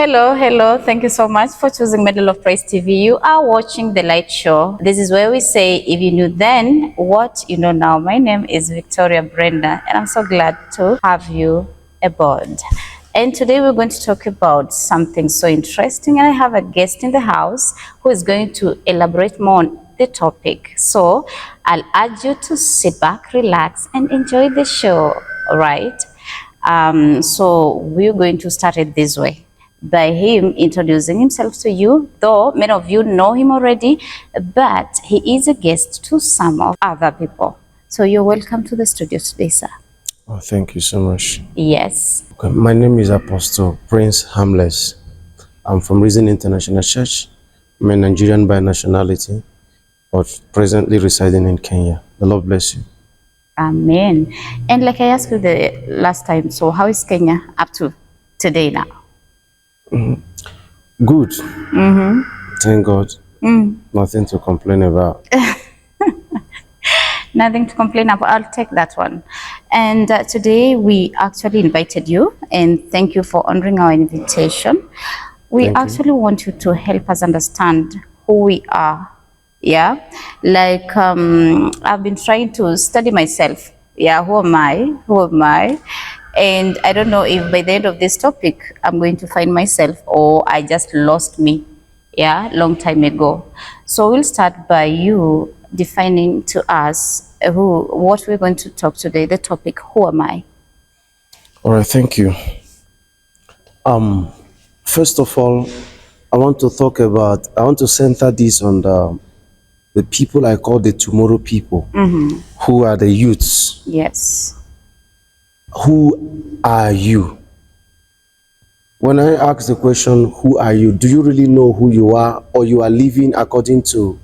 Hello, hello. Thank you so much for choosing Medal of Praise TV. You are watching The Light Show. This is where we say, if you knew then, what you know now. My name is Victoria Brenda, and I'm so glad to have you aboard. And today we're going to talk about something so interesting, and I have a guest in the house who is going to elaborate more on the topic. So I'll urge you to sit back, relax, and enjoy the show, all right? So we're going to start it this way, by him introducing himself to you, though many of you know him already, but he is a guest to some of other people. So you're welcome to the studio today, sir. Oh, thank you so much. Yes. Okay, my name is Apostle Prince Harmless. I'm from Reason International Church. I'm a Nigerian by nationality, but presently residing in Kenya. The Lord bless you. Amen. And like I asked you the last time, so how is Kenya up to today now? Good. Thank God. Nothing to complain about. Nothing to complain about. I'll take that one. And today we actually invited you, and thank you for honoring our invitation. We Thank you. actually want you to help us understand who we are. Yeah, like I've been trying to study myself. Yeah, who am I? Who am I? And I don't know if by the end of this topic I'm going to find myself, or I just lost me. Yeah, long time ago. So we'll start by you defining to us what we're going to talk today. The topic: who am I? All right, thank you. First of all, I want to center this on the people I call the tomorrow people, who are the youths. Yes. Who are you? When I ask the question, who are you? Do you really know who you are, or you are living according to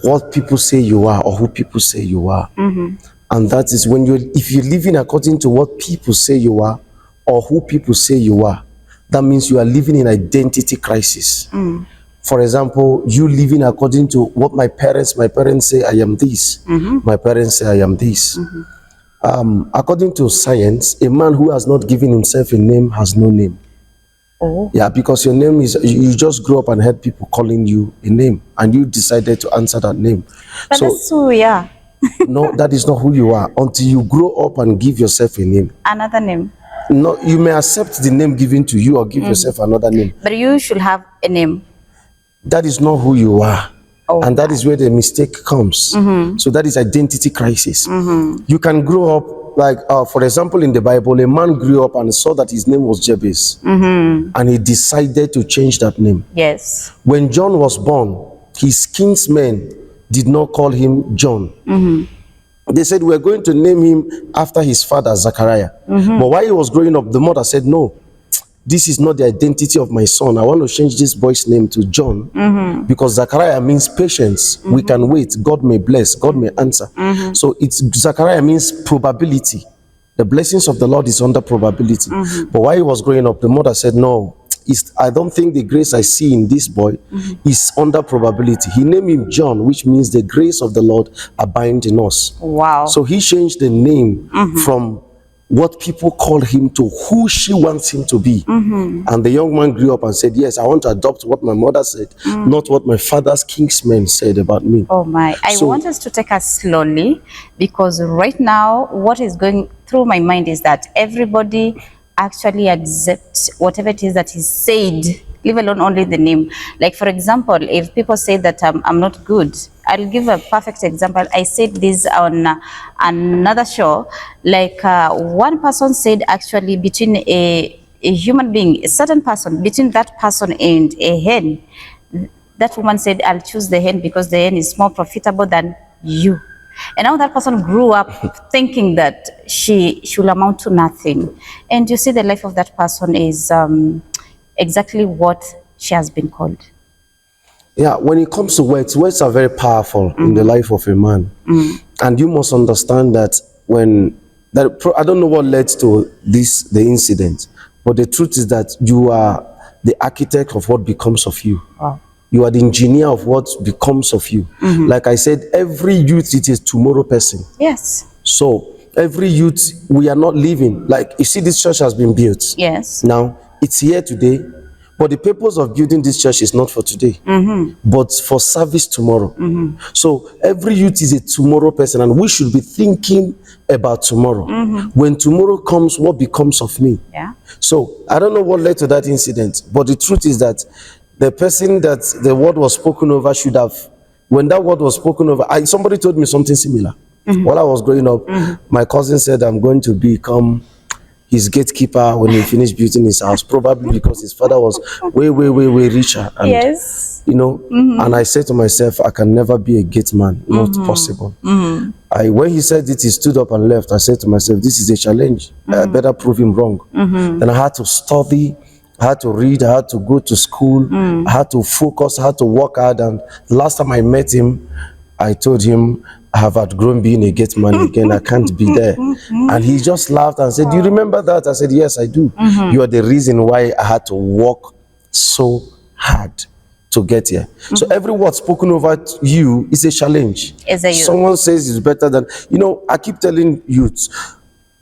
what people say you are, or who people say you are? And that is if you're living according to what people say you are, or who people say you are, that means you are living in identity crisis. For example, you living according to what my parents say I am this. My parents say I am this. According to science, a man who has not given himself a name has no name. Oh. Yeah, because your name is, you just grew up and heard people calling you a name, and you decided to answer that name. But that's who we are. No, that is not who you are until you grow up and give yourself a name. Another name. No, you may accept the name given to you or give yourself another name. But you should have a name. That is not who you are. Oh, and that is where the mistake comes. So that is identity crisis. You can grow up, like, for example, in the Bible, a man grew up and saw that his name was Jabez. And he decided to change that name. Yes. When John was born, his kinsmen did not call him John. They said, we're going to name him after his father, Zachariah. But while he was growing up, the mother said, no, this is not the identity of my son. I want to change this boy's name to John, because Zachariah means patience. We can wait. God may bless. God may answer. So Zachariah means probability. The blessings of the Lord is under probability. But while he was growing up, the mother said, no, I don't think the grace I see in this boy is under probability. He named him John, which means the grace of the Lord abide in us. Wow. So he changed the name from what people call him to who she wants him to be. And the young man grew up and said, yes, I want to adopt what my mother said, not what my father's kinsmen said about me. Oh my, I want us to take us slowly, because right now what is going through my mind is that everybody actually accepts whatever it is that is said, leave alone only the name. Like, for example, if people say that I'm not good, I'll give a perfect example. I said this on another show. Like, one person said, actually, between a human being, a certain person, between that person and a hen, that woman said, I'll choose the hen because the hen is more profitable than you. And now that person grew up thinking that she should amount to nothing. And you see, the life of that person is exactly what she has been called. Yeah, when it comes to words are very powerful in the life of a man. And you must understand that I don't know what led to the incident, but the truth is that you are the architect of what becomes of you. Wow. You are the engineer of what becomes of you. Like I said, every youth is a tomorrow person. Yes. So every youth, we are not living. Like, you see, this church has been built. Yes. Now, It's here today, but the purpose of building this church is not for today, but for service tomorrow. So every youth is a tomorrow person, and we should be thinking about tomorrow. When tomorrow comes, what becomes of me? Yeah. So I don't know what led to that incident, but the truth is that the person that the word was spoken over should have, when that word was spoken over, somebody told me something similar. While I was growing up, my cousin said, I'm going to become his gatekeeper when he finished building his house, probably because his father was way richer. And, Yes. you know, and I said to myself, I can never be a gate man, not possible. When he said it, he stood up and left. I said to myself, this is a challenge. I better prove him wrong. Then I had to study, I had to read, I had to go to school, I had to focus, I had to work hard. And the last time I met him, I told him, I have outgrown being a gate man again. I can't be there. And he just laughed and said, do you remember that? I said, yes, I do. You are the reason why I had to work so hard to get here. So every word spoken over you is a challenge. Someone says it's better than, I keep telling youths,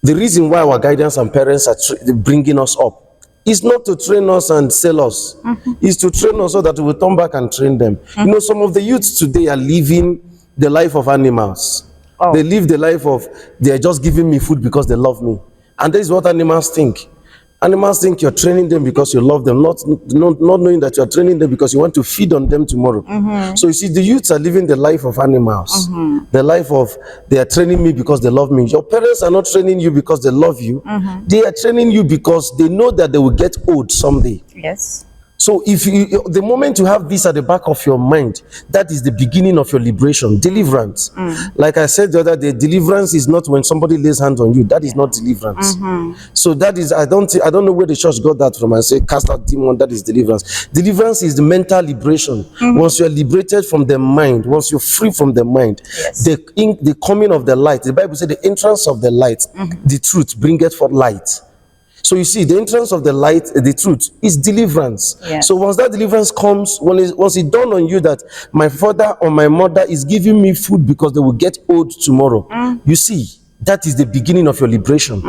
the reason why our guidance and parents are bringing us up is not to train us and sell us. It's to train us so that we will turn back and train them. Some of the youths today are living the life of animals. They live the life of, they're just giving me food because they love me. And this is what animals think. Animals think you're training them because you love them, not knowing that you're training them because you want to feed on them tomorrow. So you see, the youths are living the life of animals. The life of, they are training me because they love me. Your parents are not training you because they love you. They are training you because they know that they will get old someday. Yes. So if the moment you have this at the back of your mind, that is the beginning of your liberation, deliverance. Like I said the other day, deliverance is not when somebody lays hands on you. That is not deliverance. So that is, I don't know where the church got that from. I say cast out demon, that is deliverance. Deliverance is the mental liberation. Once you are liberated from the mind, once you're free from the mind, the coming of the light. The Bible says the entrance of the light, the truth bringeth forth light. So you see, the entrance of the light, the truth, is deliverance. Yes. So once that deliverance comes, once it dawned on you that my father or my mother is giving me food because they will get old tomorrow, you see, that is the beginning of your liberation.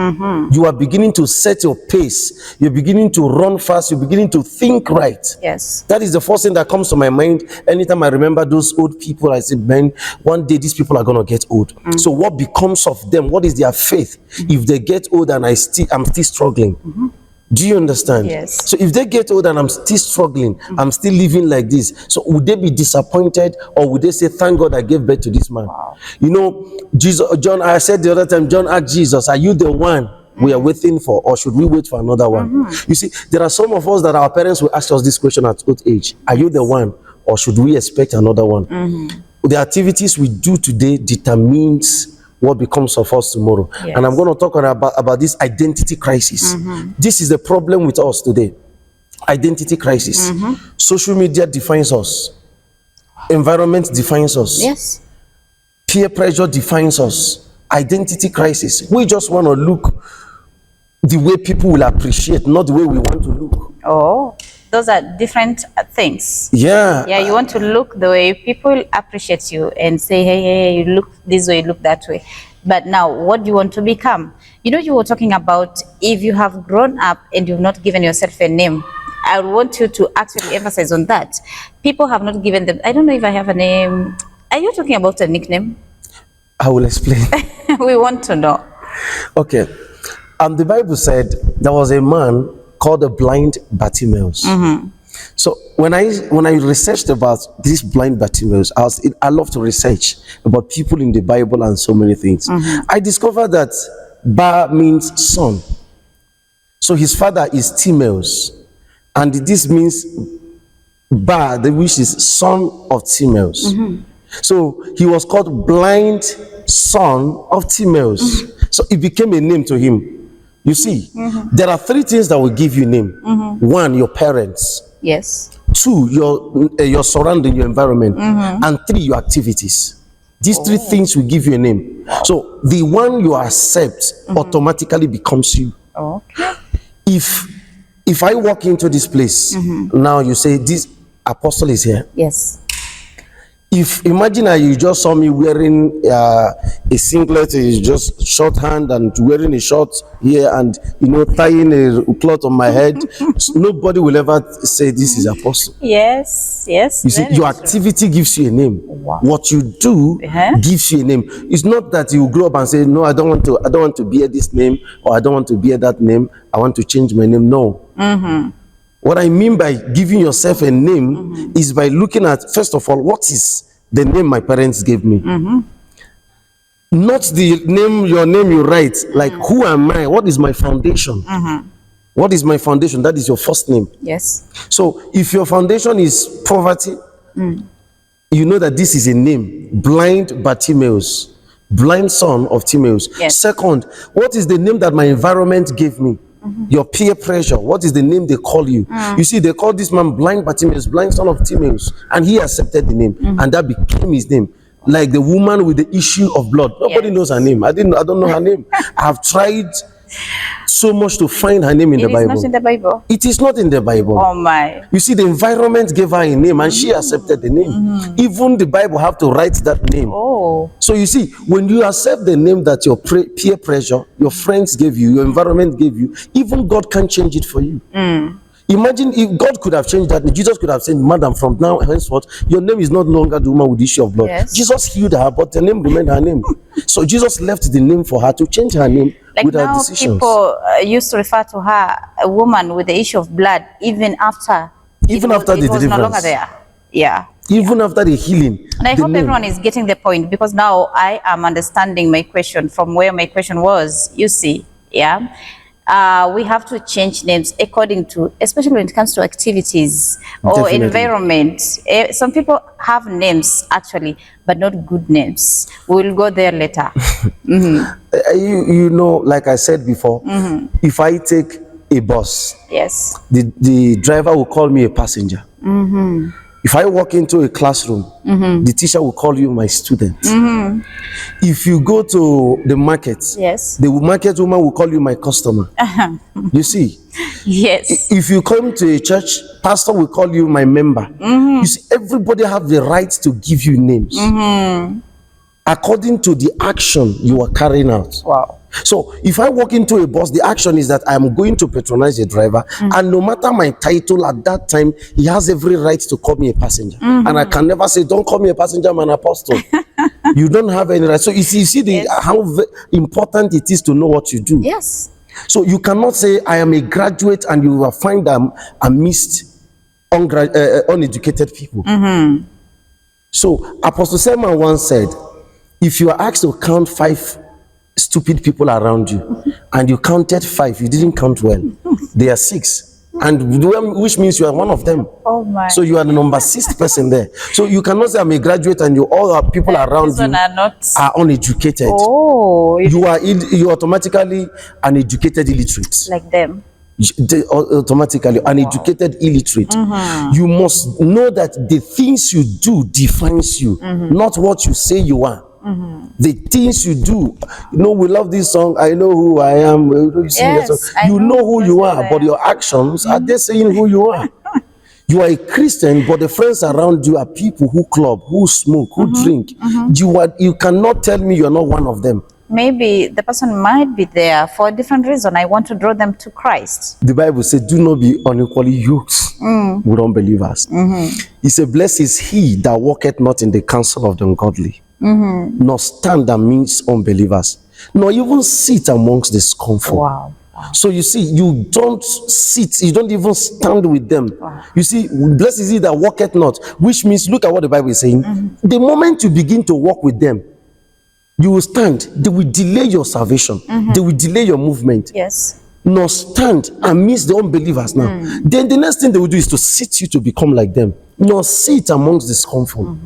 You are beginning to set your pace. You're beginning to run fast. You're beginning to think right. Yes. That is the first thing that comes to my mind. Anytime I remember those old people, I say, man, one day these people are going to get old. So what becomes of them? What is their faith if they get old and I'm still struggling? Do you understand? Yes. So if they get old and I'm still struggling, I'm still living like this, so would they be disappointed, or would they say, thank God I gave birth to this man? Wow. John, I said the other time, John asked Jesus, are you the one we are waiting for, or should we wait for another one? You see, there are some of us that our parents will ask us this question at old age. Are you the one, or should we expect another one? The activities we do today determines what becomes of us tomorrow. Yes. And I'm going to talk about this identity crisis. This is the problem with us today. Identity crisis. Social media defines us. Environment defines us. Yes. Peer pressure defines us. Identity crisis. We just want to look the way people will appreciate, not the way we want to look. Oh, those are different things. Yeah. Yeah, you want to look the way people appreciate you and say, hey, you look this way, you look that way. But now, what do you want to become? You were talking about if you have grown up and you've not given yourself a name. I want you to actually emphasize on that. People have not given them, I don't know if I have a name. Are you talking about a nickname? I will explain. We want to know. Okay. The Bible said there was a man called the blind Bartimaeus. So when I researched about this blind Bartimaeus, I love to research about people in the Bible and so many things. I discovered that Bar means son. So his father is Timaeus, and this means Bar, which is son of Timaeus. So he was called blind son of Timaeus. So it became a name to him. You see, there are three things that will give you name. One, your parents. Yes. Two, your surrounding, your environment. And three, your activities. These three things will give you a name. So the one you accept automatically becomes you. Okay. If I walk into this place, now you say, this apostle is here. Yes. If imagine that you just saw me wearing a singlet, just short hand, and wearing a short here, and tying a cloth on my head, nobody will ever say this is apostle. Yes, yes. You see, your activity gives you a name. Wow. What you do gives you a name. It's not that you grow up and say, no, I don't want to bear this name, or I don't want to bear that name. I want to change my name. No. What I mean by giving yourself a name is by looking at, first of all, what is the name my parents gave me? Not the name, your name you write. Like, who am I? What is my foundation? What is my foundation? That is your first name. Yes. So if your foundation is poverty, you know that this is a name. Blind Bartimaeus, blind son of Timaeus. Yes. Second, what is the name that my environment gave me? Your peer pressure. What is the name they call you? You see, they call this man blind Bartimaeus, blind son of Timaeus, and he accepted the name, and that became his name. Like the woman with the issue of blood. Nobody knows her name. I don't know her name. I've tried so much to find her name in the Bible. It is not in the Bible. It is not in the Bible. Oh my. You see, the environment gave her a name, and she accepted the name. Even the Bible have to write that name. Oh. So you see, when you accept the name that your peer pressure, your friends gave you, your environment gave you, even God can change it for you. Imagine if God could have changed that. Jesus could have said, madam, from now henceforth, your name is not longer the woman with the issue of blood. Yes. Jesus healed her, but the name remained her name. So Jesus left the name for her to change her name with her decisions. People used to refer to her a woman with the issue of blood, even after the it was deliverance. No longer there. Yeah. Even after the healing. And I hope everyone is getting the point, because now I am understanding my question from where my question was. You see, yeah. We have to change names according to, especially when it comes to activities or environment. Some people have names actually, but not good names. We'll go there later. You know, like I said before, if I take a bus, yes, the driver will call me a passenger. If I walk into a classroom, the teacher will call you my student. If you go to the market, yes, the market woman will call you my customer. You see? Yes. If you come to a church, pastor will call you my member. You see, everybody have the right to give you names according to the action you are carrying out. Wow. So if I walk into a bus, the action is that I'm going to patronize the driver, and no matter my title at that time, he has every right to call me a passenger. And I can never say, don't call me a passenger, I'm an apostle. You don't have any right. So you see how important it is to know what you do. Yes. So you cannot say, I am a graduate, and you will find them amidst uneducated people. So Apostle Selman once said, if you are asked to count 5 stupid people around you, and you counted 5, you didn't count well. There are 6, and which means you are one of them. Oh my. So you are the number 6th person there. So you cannot say I'm a graduate and all our people around you are uneducated. Oh, you are automatically an educated illiterate. Like them. Automatically uneducated illiterate. You must know that the things you do defines you, not what you say you are. The things you do, we love this song, I know who I am. Yes, you know who you are, but your actions are they saying who you are? You are a Christian, but the friends around you are people who club, who smoke, who drink. You cannot tell me you're not one of them. Maybe the person might be there for a different reason. I want to draw them to Christ. The Bible says, do not be unequally yoked with unbelievers. It says, blessed is he that walketh not in the counsel of the ungodly, nor stand amidst unbelievers, nor even sit amongst the scornful. Wow. So you see, you don't sit, you don't even stand with them. You see, blessed is he that walketh not, which means, look at what the Bible is saying. The moment you begin to walk with them, you will stand. They will delay your salvation. They will delay your movement. Yes. Nor stand amidst the unbelievers now. Then the next thing they will do is to sit you to become like them. Nor sit amongst the scornful.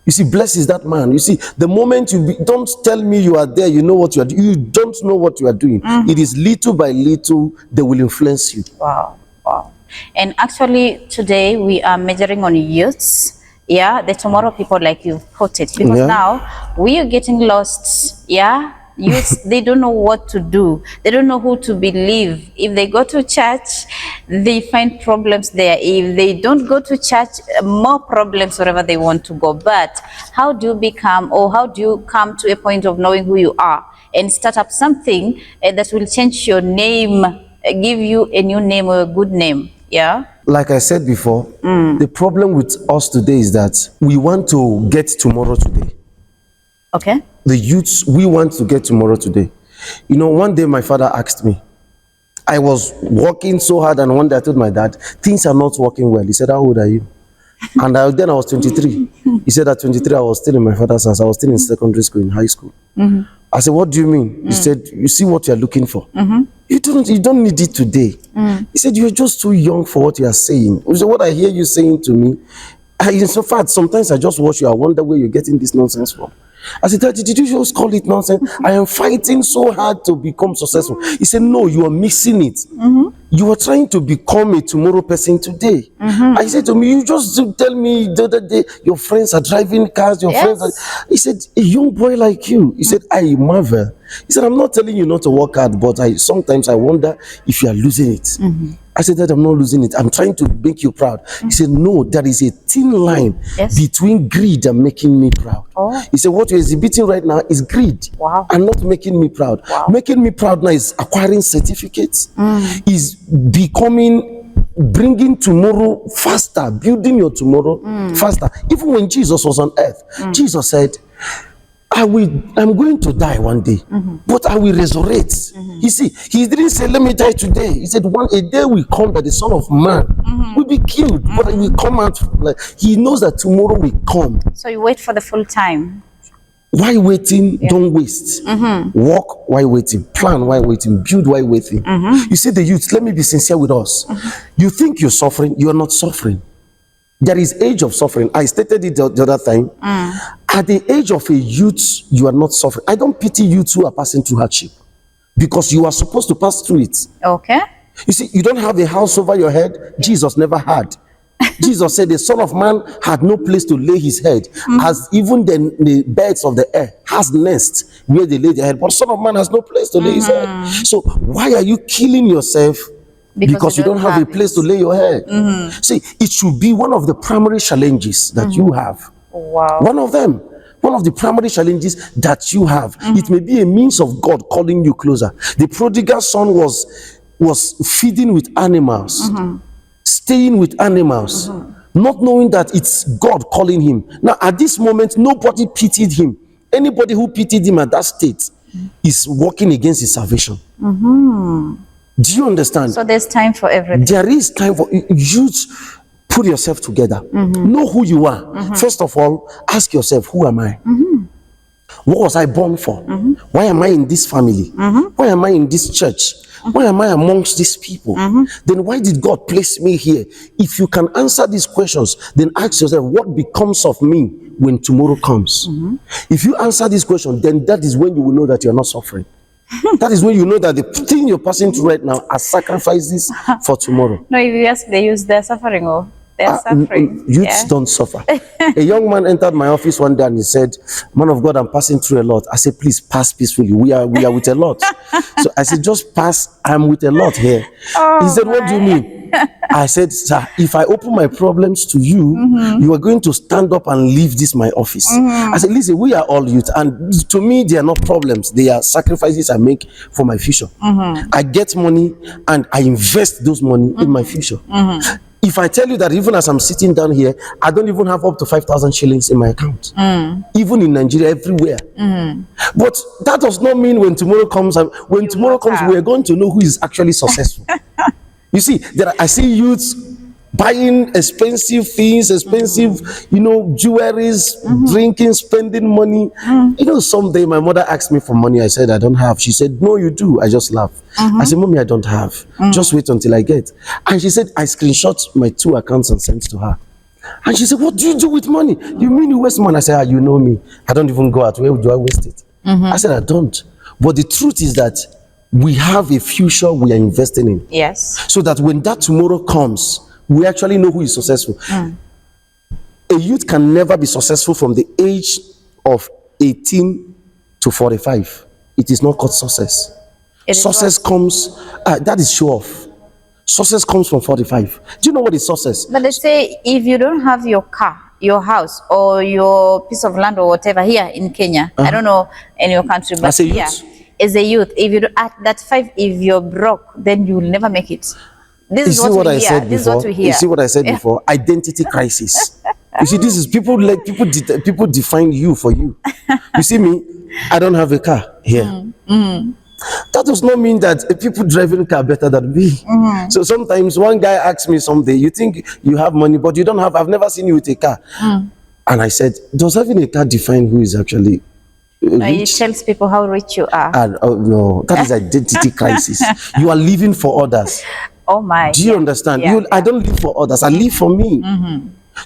You see, blessed is that man. You see, the moment don't tell me you are there, you know what you are doing. You don't know what you are doing. It is little by little they will influence you. Wow, wow. And actually, today we are measuring on youths. Yeah, the tomorrow people, like you've put it. Because now we are getting lost. Yeah, Youth, they don't know what to do. They don't know who to believe. If they go to church, they find problems there. If they don't go to church, more problems wherever they want to go. But how do you become, or how do you come to a point of knowing who you are and start up something that will change your name, give you a new name or a good name? Yeah. Like I said before, the problem with us today is that we want to get tomorrow today. Okay. The youths, we want to get tomorrow today. You know, one day my father asked me, I was working so hard, and one day I told my dad, things are not working well. He said, how old are you? And then I was 23. He said at 23, I was still in my father's house. I was still in secondary school, in high school. I said, what do you mean? He said, you see what you're looking for. You don't need it today. He said, you're just too young for what you are saying. He said, what I hear you saying to me, in fact, sometimes I just watch you, I wonder where you're getting this nonsense from. I said, Daddy, did you just call it nonsense? I am fighting so hard to become successful. He said, no, you are missing it. You are trying to become a tomorrow person today. I said to me, you just tell me the other day, your friends are driving cars, your friends are... He said, a young boy like you. He said, I marvel. He said, I'm not telling you not to work hard, but sometimes I wonder if you are losing it. I said, Dad, I'm not losing it. I'm trying to make you proud. He said, no, there is a thin line between greed and making me proud. He said, what you're exhibiting right now is greed and not making me proud. Making me proud now is acquiring certificates, is bringing tomorrow faster, building your tomorrow faster. Even when Jesus was on earth, Jesus said, I'm going to die one day, but I will resurrect. You see, he didn't say, let me die today. He said, a day will come that the Son of Man will be killed, but he will come out. Like, he knows that tomorrow will come. So you wait for the full time. While waiting, don't waste. Walk while waiting, plan while waiting, build while waiting. You see, the youth, let me be sincere with us. You think you're suffering, you are not suffering. There is age of suffering. I stated it the other time. At the age of a youth, you are not suffering. I don't pity youths who are passing through hardship, because you are supposed to pass through it. Okay. You see, you don't have a house over your head. Jesus never had. Jesus said the Son of Man had no place to lay his head, as even the birds of the air has nests where they lay their head, but the Son of Man has no place to lay his head. So why are you killing yourself? Because you don't have a place to lay your head. See, it should be one of the primary challenges that you have. One of them. One of the primary challenges that you have. It may be a means of God calling you closer. The prodigal son was feeding with animals, staying with animals, not knowing that it's God calling him. Now, at this moment, nobody pitied him. Anybody who pitied him at that state is working against his salvation. Do you understand? So there's time for everything. There is time for you. Put yourself together. Know who you are. First of all, ask yourself, who am I? What was I born for? Why am I in this family? Why am I in this church? Why am I amongst these people? Then why did God place me here? If you can answer these questions, then ask yourself, what becomes of me when tomorrow comes? If you answer this question, then that is when you will know that you're not suffering. That is when you know that the thing you're passing through right now are sacrifices for tomorrow. No, if you ask the youth, they're suffering. They're suffering. Youths don't suffer. A young man entered my office one day and he said, man of God, I'm passing through a lot. I said, please pass peacefully. We are with a lot. So I said, just pass. I'm with a lot here. He said, what do you mean? I said, sir, if I open my problems to you, you are going to stand up and leave this my office. I said, listen, we are all youth, and to me, they are not problems. They are sacrifices I make for my future. I get money and I invest those money in my future. If I tell you that even as I'm sitting down here, I don't even have up to 5,000 shillings in my account. Even in Nigeria, everywhere. But that does not mean when tomorrow comes, we are going to know who is actually successful. You see, I see youths buying expensive things, expensive, jewelries, drinking, spending money. Someday my mother asked me for money. I said, I don't have. She said, no, you do. I just laughed. I said, Mommy, I don't have. Just wait until I get. And she said, I screenshot my 2 accounts and sent to her. And she said, what do you do with money? You mean you waste money? I said, you know me. I don't even go out. Where do I waste it? I said, I don't. But the truth is that we have a future we are investing in. Yes. So that when that tomorrow comes, we actually know who is successful. A youth can never be successful from the age of 18 to 45. it is not called success. It is Success what? comes, that is show off. Success comes from 45. Do you know what is success? But they say if you don't have your car, your house, or your piece of land or whatever here in Kenya, I don't know in your country, but As a here, youth. as a youth, if you do, at that 5, if you're broke, then you will never make it. This You is see what what we I hear. said This is before? what we hear. You see what I said Yeah. before? Identity crisis. You see, this is people people define you for you. You see me, I don't have a car here. That does not mean that people driving a car better than me. So sometimes one guy asks me something, you think you have money, but you don't have, I've never seen you with a car. And I said, does having a car define who is actually It rich? tells people how rich you are. And oh no, that is identity crisis. You are living for others. Oh my. Do you understand? Yeah. I don't live for others. I live for me.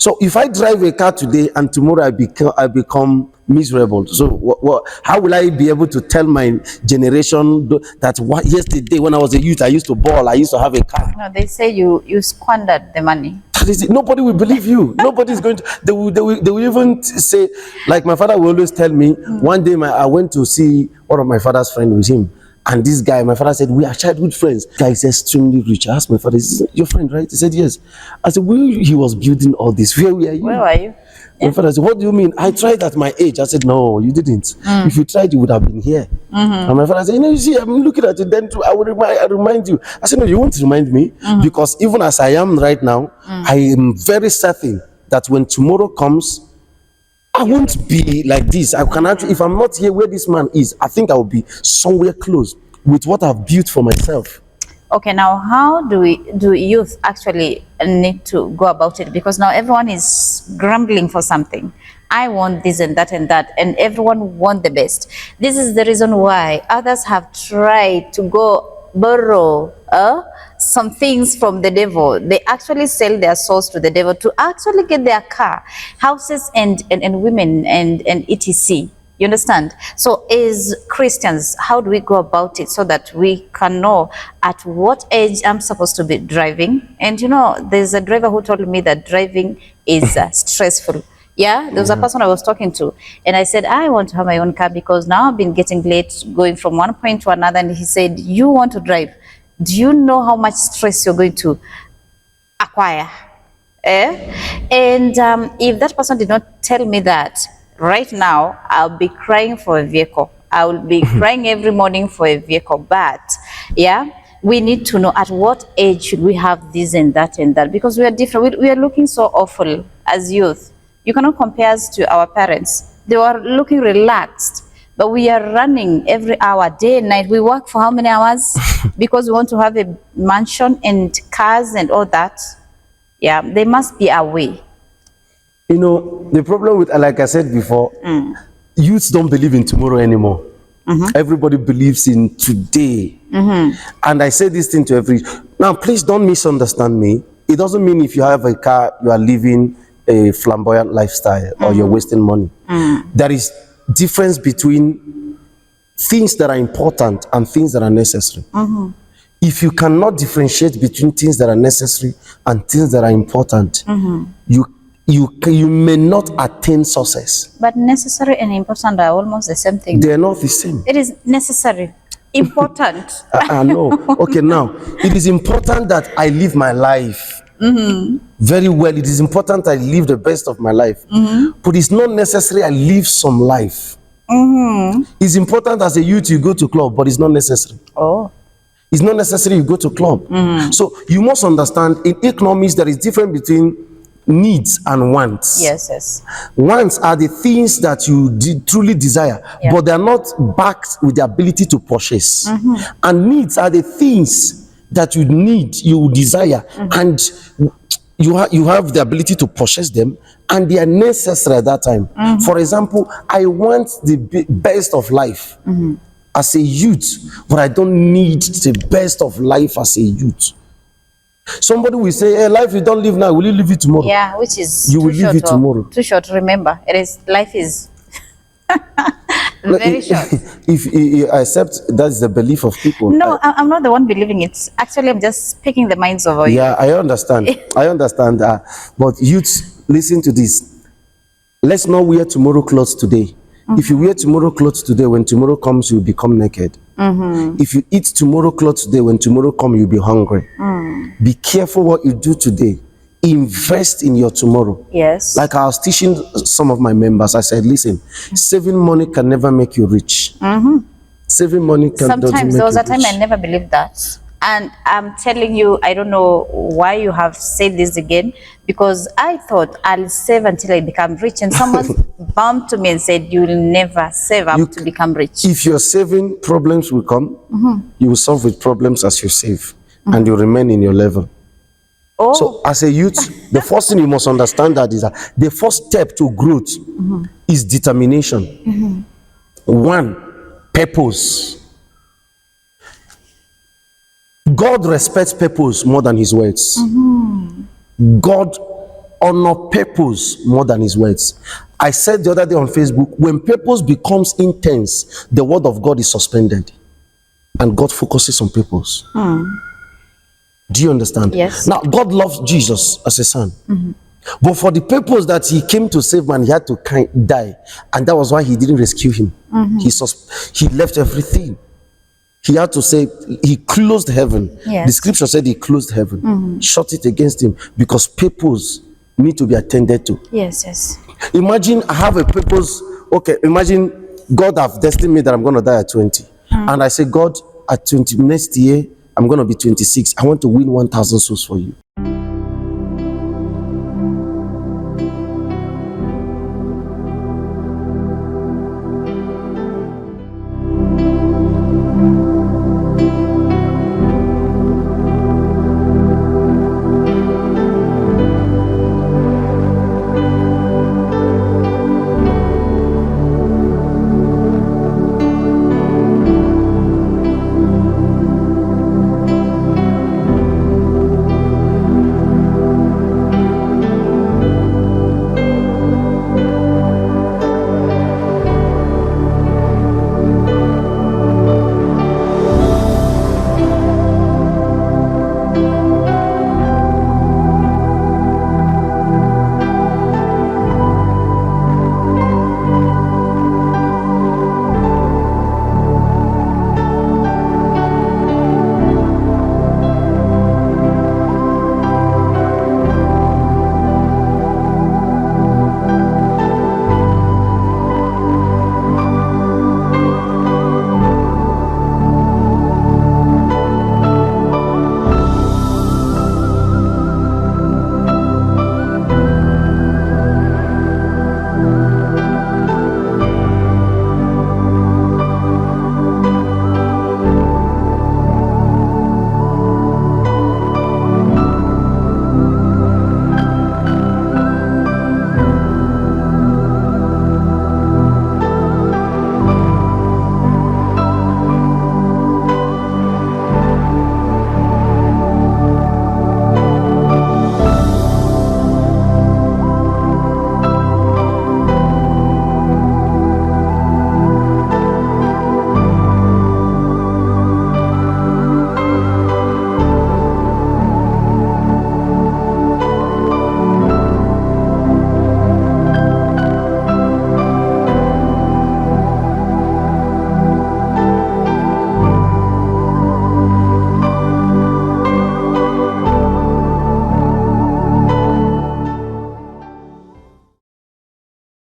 So if I drive a car today and tomorrow I become miserable, so how will I be able to tell my generation that yesterday when I was a youth I used to ball, I used to have a car? No, they say you squandered the money. That is it. Nobody will believe you. Nobody is going to. They will even say, like my father will always tell me. One day I went to see one of my father's friends with him. And this guy, my father said, we are childhood friends. Guy is extremely rich. I asked my father, is this your friend, right? He said, yes. I said, where he was building all this? Where were you? Where were you? My father said, what do you mean? I tried at my age. I said, no, you didn't. If you tried, you would have been here. And my father said, you see, I'm looking at it, then too, I remind you. I said, no, you won't remind me. Because even as I am right now, I am very certain that when tomorrow comes, I won't be like this. I can actually, if I'm not here where this man is, I think I will be somewhere close with what I've built for myself. Okay, now how do youth actually need to go about it? Because now everyone is grumbling for something. I want this and that, and everyone want the best. This is the reason why others have tried to go borrow some things from the devil. They actually sell their souls to the devil to actually get their car, houses, and women and etc. You understand? So as Christians, how do we go about it so that we can know at what age I'm supposed to be driving? And you know, there's a driver who told me that driving is stressful. Yeah, there was a person I was talking to, and I said, I want to have my own car because now I've been getting late going from one point to another. And he said, you want to drive? Do you know how much stress you're going to acquire? And if that person did not tell me that, right now, I'll be crying for a vehicle. I will be crying every morning for a vehicle. But yeah, we need to know at what age should we have this and that, because we are different. We are looking so awful as youth. You cannot compare us to our parents. They were looking relaxed, but we are running every hour, day and night. We work for how many hours? Because we want to have a mansion and cars and all that. Yeah, there must be a way. You know, the problem with, like I said before, youths don't believe in tomorrow anymore. Everybody believes in today. And I say this thing to every... Now, please don't misunderstand me. It doesn't mean if you have a car, you are living a flamboyant lifestyle or you're wasting money. There is difference between things that are important and things that are necessary. If you cannot differentiate between things that are necessary and things that are important, you may not attain success. But necessary and important are almost the same thing. They are not the same. It is necessary, important. I know. Okay, now, it is important that I live my life very well. It is important I live the best of my life. But it's not necessary I live some life. It's important as a youth you go to club, but it's not necessary. Oh. It's not necessary you go to club. So you must understand, in economics, there is difference between needs and wants. Yes, yes. Wants are the things that you truly desire, but they are not backed with the ability to purchase. And needs are the things that you need, you desire, and you have the ability to purchase them, and they are necessary at that time. For example, I want the best of life as a youth, but I don't need the best of life as a youth. Somebody will say, hey, life you don't live now, will you live it tomorrow? Yeah, which is you will live it tomorrow. Too short, remember. Life is very short. If you accept that's the belief of people. No, I'm not the one believing it. Actually, I'm just speaking the minds of all. Yeah, I understand. I understand. But youths, listen to this. Let's not wear tomorrow clothes today. If you wear tomorrow clothes today, when tomorrow comes, you'll become naked. If you eat tomorrow clothes today, when tomorrow comes, you'll be hungry. Be careful what you do today. Invest in your tomorrow. Yes. Like I was teaching some of my members, I said, listen, saving money can never make you rich. Saving money doesn't Sometimes make there was you a time rich. I never believed that. And I'm telling you, I don't know why you have said this again, because I thought I'll save until I become rich. And someone bumped to me and said, you will never save up to become rich. If you're saving, problems will come. You will solve with problems as you save, and you remain in your level. Oh, So as a youth, the first thing you must understand that is that the first step to growth is determination. One, purpose. God respects purpose more than his words. God honors purpose more than his words. I said the other day on Facebook, when purpose becomes intense, the word of God is suspended and God focuses on purpose. Do you understand? Yes. Now, God loves Jesus as a son. But for the purpose that he came to save man, he had to die. And that was why he didn't rescue him. He left everything. He had to say, he closed heaven. Yes. The scripture said he closed heaven, shut it against him, because purpose need to be attended to. yes, yes. Imagine I have a purpose. Okay, imagine God have destined me that I'm going to die at 20. And I say, God, at 20 next year, I'm going to be 26. I want to win 1,000 souls for you.